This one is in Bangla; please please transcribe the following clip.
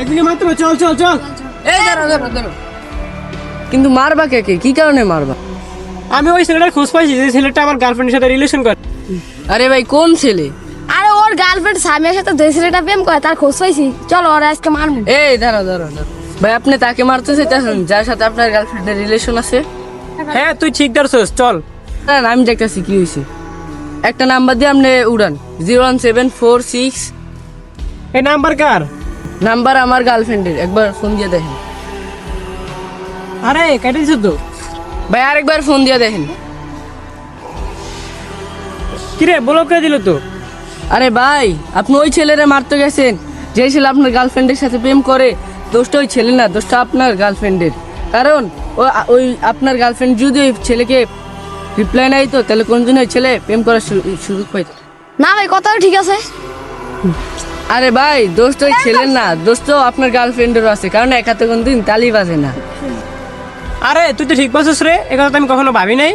একদিকে মাত্র, চল চল চল। এই দাঁড়াও দাঁড়াও দাঁড়াও, কিন্তু মারবা কে কে, কি কারণে মারবা? আমি ওই ছেলেটার খোঁজ পাইছি যে ছেলেটা আমার গার্লফ্রেন্ডের সাথে রিলেশন করে। আরে ভাই কোন ছেলে? আরে ওর গার্লফ্রেন্ড সামিয়ার সাথে যে ছেলেটা প্রেম করে তার খোঁজ পাইছি, চলো ওরা আজকে মারমু। এই দাঁড়াও দাঁড়াও দাঁড়াও, ভাই আপনি তাকে মারতে চাইতেছেন যার সাথে আপনার গার্লফ্রেন্ডের রিলেশন আছে? হ্যাঁ তুই ঠিক ধরছিস, চল। না না, আমি দেখতেছি কি হয়েছে। একটা নাম্বার দিয়ে আপনি উড়ান, 01746। এই নাম্বার কার? নাম্বার আমার গার্লফ্রেন্ডের, একবার ফোন দিয়ে দেখেন। আরে কেটে দিছিস তো। ভাই আরেকবার ফোন দিয়ে দেখেন। কিরে ব্লক করে দিল তো। আরে ভাই আপনি ওই ছেলেরে মারতে গেছেন যে ছেলে আপনার গার্লফ্রেন্ডের সাথে প্রেম করে। দোষটা ওই ছেলে না, দোষটা আপনার গার্লফ্রেন্ডের। কারণ ওই আপনার গার্লফ্রেন্ড যদি ওই ছেলেকে রিপ্লাই নাই তো তাহলে কোনদিন ওই ছেলে প্রেম করার সুযোগ পাইত না ভাই, কথাও ঠিক আছে। আরে ভাই দোষ তো ওই ছেলের না, দোষ তো আপনার গার্লফ্রেন্ডেরও আছে, কারণ একাতে কোনদিন তালি বাজে না। আরে তুই তো ঠিক বলছিস রে, এ কথা তো আমি কখনো ভাবি নাই।